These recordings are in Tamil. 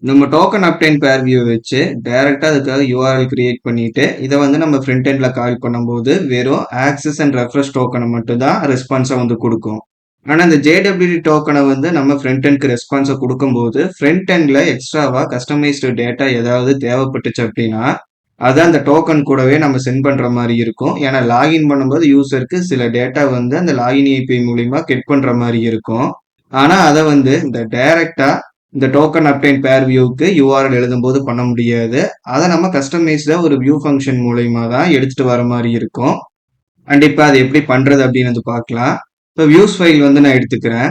நம்ம டோக்கன் அப்டைன் பேர் வியூ வச்சு டைரக்டா அதுக்காக யூஆர்எல் கிரியேட் பண்ணிட்டு இதை வந்து நம்ம ஃப்ரண்ட் எண்ட்ல கால் பண்ணும்போது வெறும் ஆக்சஸ் அண்ட் ரெஃப்ரெஷ் டோக்கனை மட்டும் தான் ரெஸ்பான்ஸை வந்து கொடுக்கும். ஆனா இந்த ஜேடபிள்யூடி டோக்கனை வந்து நம்ம ஃப்ரண்ட் எண்ட்க்கு ரெஸ்பான்ஸை கொடுக்கும்போது ஃப்ரண்ட் எண்ட்ல எக்ஸ்ட்ராவா கஸ்டமைஸ்டு டேட்டா ஏதாவது தேவைப்பட்டுச்சு அப்படின்னா அதை அந்த டோக்கன் கூடவே நம்ம சென்ட் பண்ற மாதிரி இருக்கும். ஏன்னா லாகின் பண்ணும்போது யூசருக்கு சில டேட்டா வந்து அந்த லாகின் ஏபிஐ மூலியமா கெட் பண்ற மாதிரி இருக்கும். ஆனா அதை வந்து இந்த டைரக்டா இந்த டோக்கன் அப்டைன் பேர் வியூக்கு யூஆர்எல் எழுதும்போது பண்ண முடியாது. அதை நம்ம கஸ்டமைஸ்டா ஒரு வியூ ஃபங்க்ஷன் மூலயமா தான் எடுத்துட்டு வர மாதிரி இருக்கும். கண்டிப்பா அது எப்படி பண்றது அப்படின்னு வந்து பார்க்கலாம். இப்போ வியூஸ் ஃபைல் வந்து நான் எடுத்துக்கிறேன்.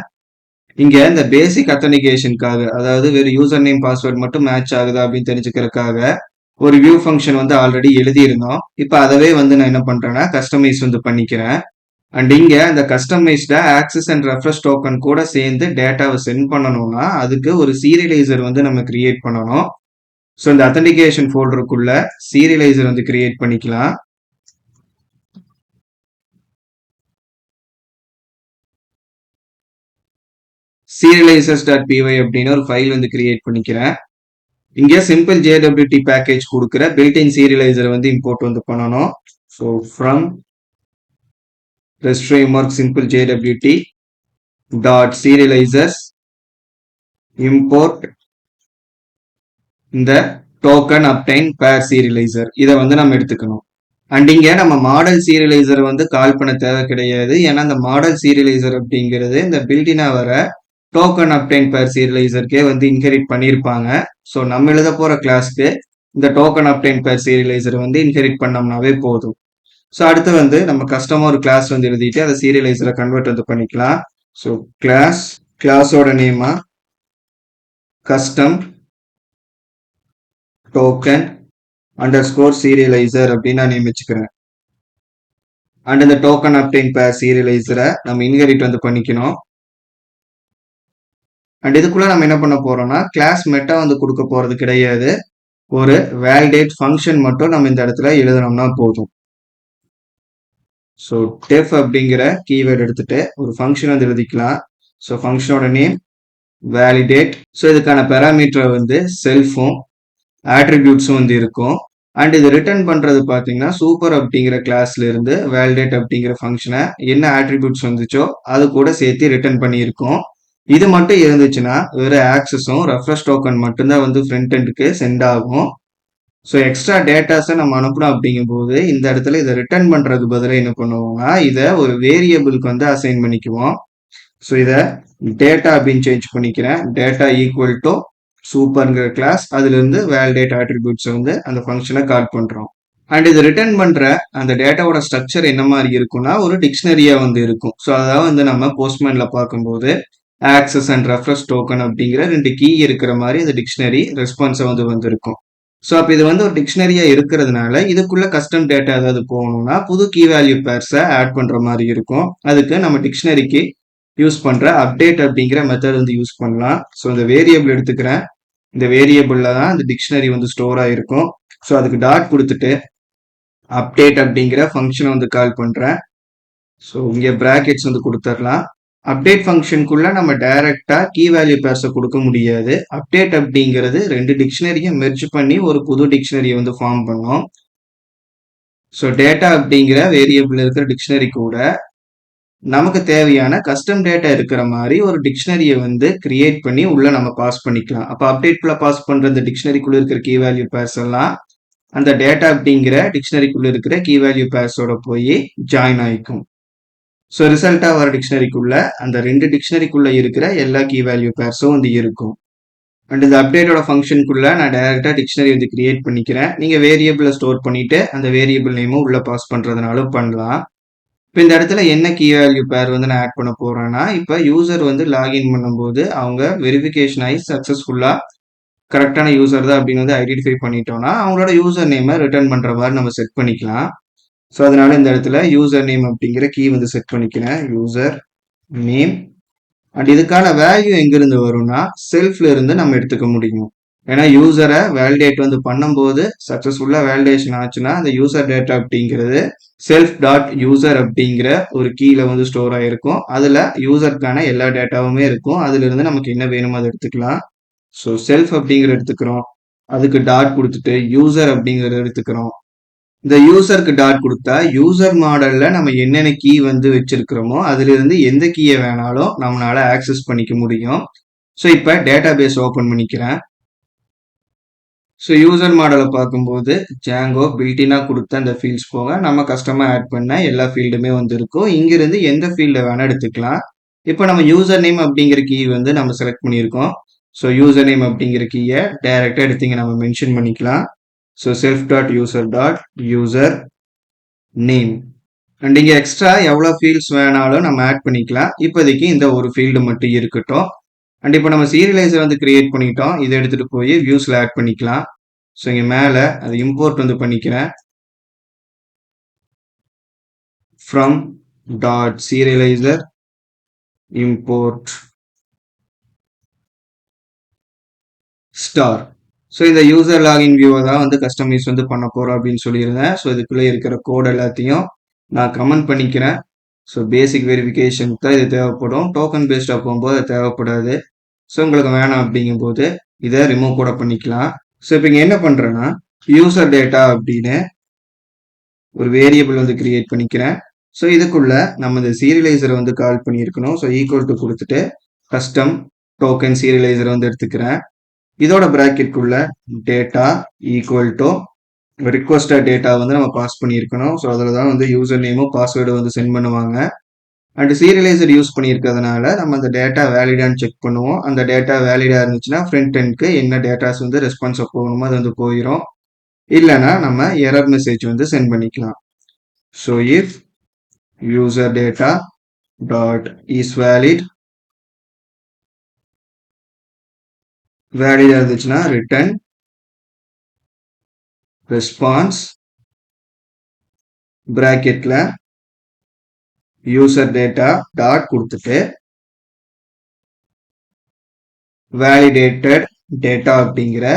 இங்க இந்த பேசிக் அத்தன்டிகேஷனுக்காக, அதாவது வெறும் யூசர் நேம் பாஸ்வேர்ட் மட்டும் மேட்ச் ஆகுதா அப்படின்னு தெரிஞ்சுக்கிறதுக்காக ஒரு வியூ ஃபங்க்ஷன் வந்து ஆல்ரெடி எழுதியிருந்தோம். இப்போ அதவே வந்து நான் என்ன பண்றேன்னா கஸ்டமைஸ் வந்து பண்ணிக்கிறேன். அண்ட் இங்க இந்த கஸ்டமைஸ்டா ஆக்சஸ் அண்ட் ரெஃப்ரெஷ் டோக்கன் கூட சேர்ந்து டேட்டாவை சென்ட் பண்ணணும்னா அதுக்கு ஒரு சீரியலைசர் வந்து நம்ம கிரியேட் பண்ணணும். ஸோ இந்த அத்தன்டிகேஷன் ஃபோல்டருக்குள்ள சீரியலைசர் வந்து கிரியேட் பண்ணிக்கலாம். serializers.py அப்படின்னு ஒரு ஃபைல் வந்து கிரியேட் பண்ணிக்கிறேன். இங்க சிம்பிள் JWT பேக்கேஜ் கொடுக்குற பில்ட்-இன் சீரியலைசரை வந்து இம்போர்ட் வந்து பண்ணணும். So from REST framework simple JWT dot serializers import இந்த டோக்கன் அப்டைன் பேர் சீரியலைசர் இதை வந்து நம்ம எடுத்துக்கணும். அண்ட் இங்க நம்ம மாடல் சீரியலைசர் வந்து கால் பண்ண தேவை கிடையாது. ஏன்னா இந்த மாடல் சீரியலைசர் அப்படிங்கிறது இந்த பில்டினா வர டோக்கன் அப்டைன் பேர் சீரியலைசருக்கே வந்து இன்ஹெரிட் பண்ணியிருப்பாங்க. ஸோ நம்ம எழுத போற கிளாஸ்க்கு இந்த டோக்கன் அப்டைன் பேர் சீரியலைசர் வந்து இன்ஹெரிட் பண்ணோம்னாவே போதும். ஸோ அடுத்து வந்து நம்ம கஸ்டமா ஒரு கிளாஸ் வந்து எழுதிட்டு அதை சீரியலைசரை கன்வெர்ட் வந்து பண்ணிக்கலாம். ஸோ கிளாஸோட நேமா கஸ்டம் டோக்கன் அண்டர்ஸ்கோர் சீரியலைசர் அப்படின்னு நான் நியமிச்சுக்கிறேன். அண்ட் இந்த டோக்கன் அப்டைன் பேர் சீரியலைசரை நம்ம இன்ஹெரிட் வந்து பண்ணிக்கணும். அண்ட் இதுக்குள்ள நம்ம என்ன பண்ண போறோம்னா கிளாஸ் மெட்டா வந்து கொடுக்க போறது கிடையாது. ஒரு வேலிடேட் ஃபங்க்ஷன் மட்டும் நம்ம இந்த இடத்துல எழுதணும்னா போதும். ஸோ டெஃப் அப்படிங்கிற கீவேர்டு எடுத்துட்டு ஒரு ஃபங்க்ஷன் வந்து எழுதிக்கலாம். ஸோ ஃபங்க்ஷனோட நேம் வேலிடேட். ஸோ இதுக்கான பேராமீட்டர் வந்து செல்ஃபும் ஆட்ரிபியூட்ஸும் வந்து இருக்கும். அண்ட் இது ரிட்டர்ன் பண்றது பார்த்தீங்கன்னா சூப்பர் அப்படிங்கிற கிளாஸ்ல இருந்து வேலிடேட் அப்படிங்கிற ஃபங்க்ஷனை என்ன ஆட்ரிபியூட்ஸ் வந்துச்சோ அது கூட சேர்த்து ரிட்டர்ன் பண்ணியிருக்கோம். இது மட்டும் இருந்துச்சுன்னா வெறும் ஆக்சஸும் ரெஃப்ரெஷ் டோக்கன் மட்டும்தான் வந்து ஃப்ரண்ட் எண்டுக்கு சென்ட் ஆகும். ஸோ எக்ஸ்ட்ரா டேட்டாஸை நம்ம அனுப்பணும் அப்படிங்கும்போது இந்த இடத்துல இதை ரிட்டர்ன் பண்றதுக்கு பதிலாக என்ன பண்ணுவோம்னா இதை ஒரு வேரியபிளுக்கு வந்து அசைன் பண்ணிக்குவோம். ஸோ இதை டேட்டா அப்படின்னு சேஞ்ச் பண்ணிக்கிறேன். டேட்டா ஈக்குவல் டு சூப்பர்ங்கிற கிளாஸ் அதுல இருந்து வேலிடேட் ஆட்ரிபியூட்ஸ் வந்து அந்த ஃபங்க்ஷனை கால் பண்றோம். அண்ட் இது ரிட்டர்ன் பண்ற அந்த டேட்டாவோட ஸ்ட்ரக்சர் என்ன மாதிரி இருக்கும்னா ஒரு டிக்ஷனரியா வந்து இருக்கும். ஸோ அதாவது வந்து நம்ம போஸ்ட்மேன்ல பார்க்கும்போது ஆக்சஸ் அண்ட் ரெஃப்ரெஷ் டோக்கன் அப்படிங்கிற 2 கீ இருக்கிற மாதிரி அந்த டிக்ஷனரி ரெஸ்பான்ஸை வந்து வந்திருக்கும். ஸோ அப்போ இது வந்து ஒரு டிக்ஷனரியா இருக்கிறதுனால இதுக்குள்ள கஸ்டம் டேட்டா ஏதாவது போகணும்னா புது கீ வேல்யூ பேர்ஸை ஆட் பண்ற மாதிரி இருக்கும். அதுக்கு நம்ம டிக்ஷனரிக்கு யூஸ் பண்ற அப்டேட் அப்படிங்கிற மெத்தட் வந்து யூஸ் பண்ணலாம். ஸோ இந்த வேரியபிள் எடுத்துக்கிறேன். இந்த வேரியபிள்ல தான் இந்த டிக்ஷனரி வந்து ஸ்டோர் ஆயிருக்கும். ஸோ அதுக்கு டாட் கொடுத்துட்டு அப்டேட் அப்படிங்கிற ஃபங்க்ஷனை வந்து கால் பண்றேன். ஸோ இங்கே பிராக்கெட்ஸ் வந்து கொடுத்துடலாம். அப்டேட் ஃபங்க்ஷனுக்குள்ள நம்ம டைரக்டா கீ வேல்யூ பேர்ஸை கொடுக்க முடியாது. அப்டேட் அப்படிங்கிறது 2 டிக்ஷனரியை மெர்ஜ் பண்ணி ஒரு புது டிக்ஷனரியை வந்து ஃபார்ம் பண்ணோம். ஸோ டேட்டா அப்படிங்கிற வேரியபிள் இருக்கிற டிக்ஷனரி கூட நமக்கு தேவையான கஸ்டம் டேட்டா இருக்கிற மாதிரி ஒரு டிக்ஷனரியை வந்து கிரியேட் பண்ணி உள்ள நம்ம பாஸ் பண்ணிக்கலாம். அப்போ அப்டேட்குள்ள பாஸ் பண்ற இந்த டிக்ஷனரிக்குள்ள இருக்கிற கீ வேல்யூ பேர்ஸ் எல்லாம் அந்த டேட்டா அப்படிங்கிற டிக்ஷனரிக்குள்ள இருக்கிற கீ வேல்யூ பேர்ஸோட போய் ஜாயின் ஆயிக்கும். ஸோ ரிசல்ட்டா வர டிக்ஷனரிக்குள்ள அந்த 2 டிக்ஷனரிக்குள்ள இருக்கிற எல்லா கீ வேல்யூ பேர்ஸும் வந்து இருக்கும். அண்ட் இந்த அப்டேட்டோட ஃபங்க்ஷனுக்குள்ள நான் டைரக்டா டிக்ஷனரி வந்து கிரியேட் பண்ணிக்கிறேன். நீங்க வேரியபிளை ஸ்டோர் பண்ணிட்டு அந்த வேரியபிள் நேமும் உள்ள பாஸ் பண்றதுனாலும் பண்ணலாம். இப்போ இந்த இடத்துல என்ன கீ வேல்யூ பேர் வந்து நான் ஆட் பண்ண போறேன்னா இப்போ யூசர் வந்து லாகின் பண்ணும்போது அவங்க வெரிஃபிகேஷன் ஆகி சக்சஸ்ஃபுல்லா கரெக்டான யூசர் தான் அப்படின்னு வந்து ஐடென்டிஃபை பண்ணிட்டோம்னா அவங்களோட யூசர் நேமை ரிட்டர்ன் பண்ற மாதிரி நம்ம செட் பண்ணிக்கலாம். ஸோ அதனால இந்த இடத்துல யூசர் நேம் அப்படிங்கிற கீ வந்து செட் பண்ணிக்கிறேன். யூசர் நேம் அண்ட் இதுக்கான வேல்யூ எங்கிருந்து வரும்னா செல்ஃப்ல இருந்து நம்ம எடுத்துக்க முடியும். ஏன்னா யூசரை வேலிடேட் வந்து பண்ணும்போது சக்சஸ்ஃபுல்லா வேலிடேஷன் ஆச்சுன்னா அந்த யூசர் டேட்டா அப்படிங்கிறது செல்ஃப் டாட் யூசர் அப்படிங்கிற ஒரு கீழ வந்து ஸ்டோர் ஆயிருக்கும். அதுல யூசருக்கான எல்லா டேட்டாவுமே இருக்கும். அதுல இருந்து நமக்கு என்ன வேணுமோ அதை எடுத்துக்கலாம். ஸோ செல்ஃப் அப்படிங்கிற எடுத்துக்கிறோம். அதுக்கு டாட் கொடுத்துட்டு யூசர் அப்படிங்கிறத எடுத்துக்கிறோம். இந்த யூசருக்கு டாட் கொடுத்தா யூசர் மாடல்ல நம்ம என்னென்ன கீ வந்து வச்சிருக்கிறோமோ அதுல இருந்து எந்த கீயை வேணாலும் நம்மளால ஆக்சஸ் பண்ணிக்க முடியும். ஸோ இப்போ டேட்டா பேஸ் ஓப்பன் பண்ணிக்கிறேன். ஸோ யூசர் மாடலை பார்க்கும்போது ஜாங்கோ பில்டினா கொடுத்த அந்த ஃபீல்ட்ஸ் போக நம்ம கஸ்டமாக ஆட் பண்ண எல்லா ஃபீல்டுமே வந்து இருக்கும். இங்கிருந்து எந்த ஃபீல்டை வேணால் எடுத்துக்கலாம். இப்போ நம்ம யூசர் நேம் அப்படிங்கிற கீ வந்து நம்ம செலக்ட் பண்ணியிருக்கோம். ஸோ யூசர் நேம் அப்படிங்கிற கீயை டைரெக்டாக எடுத்தீங்க நம்ம மென்ஷன் பண்ணிக்கலாம். So self dot user dot user name and இங்கே எக்ஸ்ட்ரா எவ்வளோ ஃபீல்ட்ஸ் வேணாலும் நம்ம ஆட் பண்ணிக்கலாம். இப்போதைக்கு இந்த ஒரு ஃபீல்டு மட்டும் இருக்கட்டும். அண்ட் இப்போ நம்ம சீரியலைசர் வந்து கிரியேட் பண்ணிட்டோம். இதை எடுத்துகிட்டு போய் வியூஸில் ஆட் பண்ணிக்கலாம். ஸோ இங்கே மேலே அது இம்போர்ட் வந்து பண்ணிக்கிறேன். From dot serializer import star. So இந்த யூசர் லாகின் வியூவை தான் வந்து கஸ்டமைஸ் வந்து பண்ண போகிறோம் அப்படின்னு சொல்லியிருந்தேன். ஸோ இதுக்குள்ளே இருக்கிற கோட் எல்லாத்தையும் நான் கமெண்ட் பண்ணிக்கிறேன். ஸோ பேசிக் வெரிஃபிகேஷனுக்கு தான் இது தேவைப்படும். டோக்கன் பேஸ்டாக போகும்போது அது தேவைப்படாது. ஸோ உங்களுக்கு வேணாம் அப்படிங்கும்போது இதை ரிமூவ் கூட பண்ணிக்கலாம். ஸோ இப்போ இங்கே என்ன பண்ணுறேன்னா யூசர் டேட்டா அப்படின்னு ஒரு வேரியபிள் வந்து கிரியேட் பண்ணிக்கிறேன். ஸோ இதுக்குள்ள நம்ம இந்த சீரியலைசரை வந்து கால் பண்ணியிருக்கணும். ஸோ ஈக்குவல் டு கொடுத்துட்டு கஸ்டம் டோக்கன் சீரியலைசரை வந்து எடுத்துக்கிறேன். இதோட பிராக்கெட்டுக்குள்ள data equal to requested data வந்து நம்ம பாஸ் பண்ணியிருக்கணும். ஸோ அதில் தான் வந்து யூசர் நேமும் பாஸ்வேர்டு வந்து சென்ட் பண்ணுவாங்க. அண்ட் சீரியலைசர் யூஸ் பண்ணியிருக்கிறதுனால நம்ம அந்த டேட்டா வேலிடான்னு செக் பண்ணுவோம். அந்த டேட்டா வேலிடா இருந்துச்சுன்னா ஃப்ரண்ட் எண்ட்க்கு என்ன டேட்டாஸ் வந்து ரெஸ்பான்ஸாக போகணுமோ அது வந்து போயிடும். இல்லைன்னா நம்ம எரர் மெசேஜ் வந்து சென்ட் பண்ணிக்கலாம். So if user data dot is valid வேலிடா இருந்துச்சுன்னா ரிட்டர்ன் ரெஸ்பான்ஸ் பிராக்கெட்ல யூசர் டேட்டா டாட் கொடுத்துட்டு வேலிடேட்டட் டேட்டா அப்படிங்கிற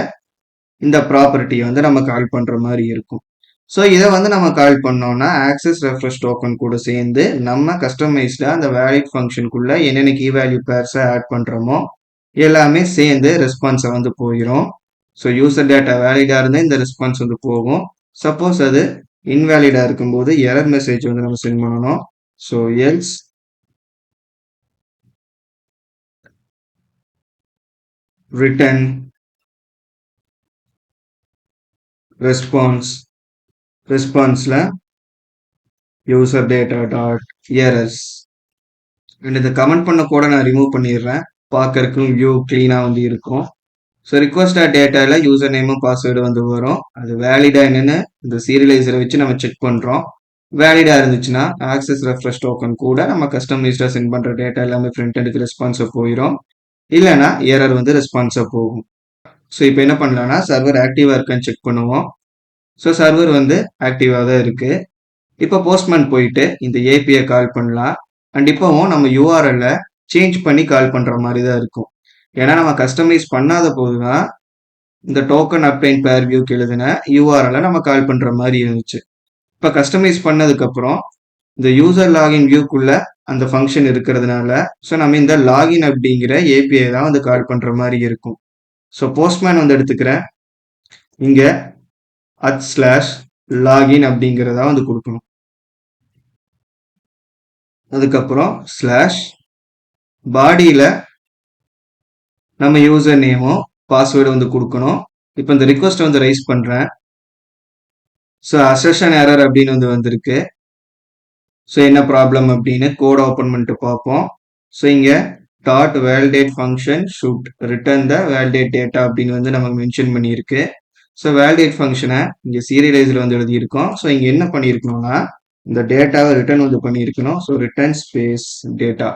இந்த ப்ராப்பர்ட்டியை வந்து நம்ம கால் பண்ற மாதிரி இருக்கும். ஸோ இதை வந்து நம்ம கால் பண்ணோம்னா ஆக்சஸ் ரெஃப்ரெஷ் டோக்கன் கூட சேர்ந்து நம்ம கஸ்டமைஸ்டா அந்த வேலிட் ஃபங்க்ஷனுக்குள்ள என்னென்ன கீ வேல்யூ பேர்ஸை ஆட் பண்றோமோ எல்லாமே சேர்ந்து ரெஸ்பான்ஸை வந்து போயிடும். ஸோ யூசர் டேட்டா வேலிடா இருந்தால் இந்த ரெஸ்பான்ஸ் வந்து போகும். சப்போஸ் அது இன்வேலிடா இருக்கும்போது எரர் மெசேஜ் வந்து நம்ம சென்ட் பண்ணணும். ஸோ எல்ஸ் ரிட்டர்ன் ரெஸ்பான்ஸ் ரெஸ்பான்ஸ்ல user data dot errors. And இந்த கமெண்ட் பண்ண கூட நான் ரிமூவ் பண்ணிடுறேன். பார்க்கறதுக்கும் வியூ கிளீனாக வந்து இருக்கும். ஸோ ரிக்வஸ்ட் டேட்டாவில் யூசர் நேமும் பாஸ்வேர்டு வந்து வரும். அது வேலிடா என்னன்னு இந்த சீரியலைசரை வச்சு நம்ம செக் பண்ணுறோம். வேலிடா இருந்துச்சுன்னா ஆக்சஸ் ரெஃப்ரெஷ் டோக்கன் கூட நம்ம கஸ்டமைஸ்டாக சென்ட் பண்ணுற டேட்டா எல்லாமே ஃப்ரண்ட் எண்டுக்கு ரெஸ்பான்ஸாக போயிடும். இல்லைன்னா எரர் வந்து ரெஸ்பான்ஸாக போகும். ஸோ இப்போ என்ன பண்ணலாம்னா சர்வர் ஆக்டிவாக இருக்கான்னு செக் பண்ணுவோம். ஸோ சர்வர் வந்து ஆக்டிவாக தான் இருக்குது. இப்போ போஸ்ட்மேன் போயிட்டு இந்த ஏபிஐ கால் பண்ணலாம். அண்ட் இப்போவும் நம்ம யூஆர்எல்ல சேஞ்ச் பண்ணி கால் பண்ணுற மாதிரி தான் இருக்கும். ஏன்னா நம்ம கஸ்டமைஸ் பண்ணாத போது தான் இந்த டோக்கன் அப்டைன் பேர் வியூக்கு எழுதின யூஆர்எல்ல நம்ம கால் பண்ணுற மாதிரி இருந்துச்சு. இப்போ கஸ்டமைஸ் பண்ணதுக்கப்புறம் இந்த யூசர் லாகின் வியூக்குள்ள அந்த ஃபங்க்ஷன் இருக்கிறதுனால ஸோ நம்ம இந்த லாகின் அப்படிங்கிற ஏபிஐ தான் வந்து கால் பண்ணுற மாதிரி இருக்கும். ஸோ போஸ்ட்மேன் வந்து எடுத்துக்கிறேன். இங்கே @login அப்படிங்கிறதா வந்து கொடுக்கணும். அதுக்கப்புறம் ஸ்லாஷ் பாடியில் நம்ம யூசர் நேமும் பாஸ்வேர்டு வந்து கொடுக்கணும். இப்போ இந்த ரிக்வஸ்ட் வந்து ரைஸ் பண்ணுறேன். ஸோ அசெஷன் எரர் அப்படின்னு வந்து வந்திருக்கு. ஸோ என்ன ப்ராப்ளம் அப்படின்னு கோட் ஓப்பன் பண்ணிட்டு பார்ப்போம். ஸோ இங்கே dot validate function should return the validate data அப்படின்னு வந்து நமக்கு மென்ஷன் பண்ணியிருக்கு. ஸோ வேலிடேட் ஃபங்க்ஷனை இங்கே சீரியலைஸில் வந்து எழுதியிருக்கோம். ஸோ இங்கே என்ன பண்ணியிருக்கணும்னா இந்த டேட்டாவை ரிட்டர்ன் வந்து பண்ணியிருக்கணும். So return space data.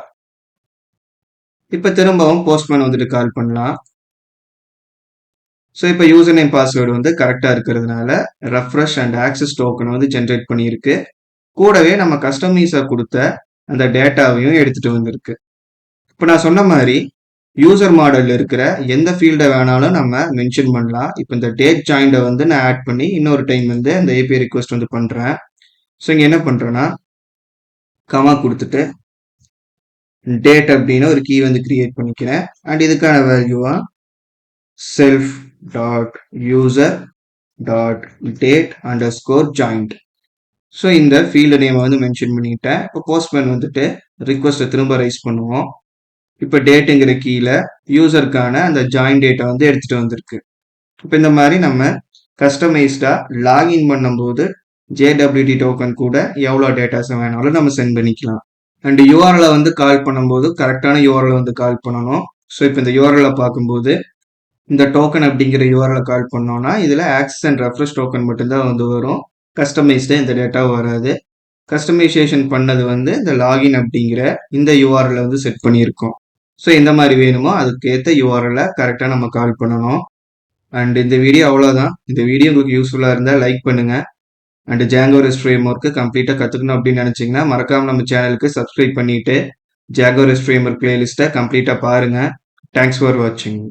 இப்போ திரும்பவும் போஸ்ட்மேன் வந்துட்டு கால் பண்ணலாம். ஸோ இப்போ யூசர் நேம் பாஸ்வேர்டு வந்து கரெக்டாக இருக்கிறதுனால ரெஃப்ரெஷ் அண்ட் ஆக்சஸ் டோக்கனை வந்து ஜென்ரேட் பண்ணியிருக்கு. கூடவே நம்ம கஸ்டமைஸாக கொடுத்த அந்த டேட்டாவையும் எடுத்துகிட்டு வந்திருக்கு. இப்போ நான் சொன்ன மாதிரி யூசர் மாடலில் இருக்கிற எந்த ஃபீல்டை வேணாலும் நம்ம மென்ஷன் பண்ணலாம். இப்போ இந்த டேட் ஜாயிண்டை வந்து நான் ஆட் பண்ணி இன்னொரு டைம் வந்து அந்த ஏபிஐ ரிக்வெஸ்ட் வந்து பண்ணுறேன். ஸோ இங்கே என்ன பண்ணுறேன்னா கமா கொடுத்துட்டு டேட் அப்படின்னு ஒரு கீ வந்து கிரியேட் பண்ணிக்கிறேன். அண்ட் இதுக்கான வேல்யூவா self dot user dot date underscore joint. So இந்த ஃபீல்டு நேமை வந்து மென்ஷன் பண்ணிட்டேன். இப்போ போஸ்ட்மேன் வந்துட்டு ரிக்வஸ்ட்டை திரும்ப ரைஸ் பண்ணுவோம். இப்போ டேட்டுங்கிற கீழே யூசருக்கான அந்த ஜாயின் டேட்டை வந்து எடுத்துகிட்டு வந்திருக்கு. இப்போ இந்த மாதிரி நம்ம கஸ்டமைஸ்டாக லாகின் பண்ணும்போது ஜேடபிள்யூடி டோக்கன் கூட எவ்வளோ டேட்டாஸை வேணாலும் நம்ம சென்ட் பண்ணிக்கலாம். அண்ட் யூஆர்எலை வந்து கால் பண்ணும்போது கரெக்டான யூஆர்எல் வந்து கால் பண்ணணும். ஸோ இப்போ இந்த யூஆர்எலை பார்க்கும்போது இந்த டோக்கன் அப்படிங்கிற யூஆர்எலை கால் பண்ணோம்னா இதில் ஆக்சஸ் அண்ட் ரெஃப்ரெஷ் டோக்கன் மட்டும்தான் வந்து வரும். கஸ்டமைஸ்டாக இந்த டேட்டா வராது. கஸ்டமைசேஷன் பண்ணது வந்து இந்த லாகின் அப்படிங்கிற இந்த யூஆர்எல் வந்து செட் பண்ணியிருக்கோம். ஸோ எந்த மாதிரி வேணுமோ அதுக்கு ஏற்ற யூஆர்எல்லை கரெக்டாக நம்ம கால் பண்ணணும். அண்ட் இந்த வீடியோ அவ்வளோதான். இந்த வீடியோ உங்களுக்கு யூஸ்ஃபுல்லாக இருந்தால் லைக் பண்ணுங்கள். அண்ட் ஜாங்கோ ரெஸ்ட் ஃப்ரேம்வொர்க்கு கம்ப்ளீட்டாக கற்றுக்கணும் அப்படின்னு நினச்சிங்கன்னா மறக்காமல் நம்ம சேனலுக்கு சப்ஸ்கிரைப் பண்ணிவிட்டு ஜாங்கோ ரெஸ்ட் ஃப்ரேம்வொர்க் பிளேலிஸ்ட்டை கம்ப்ளீட்டாக பாருங்கள். தேங்க்ஸ் ஃபார் வாட்சிங்.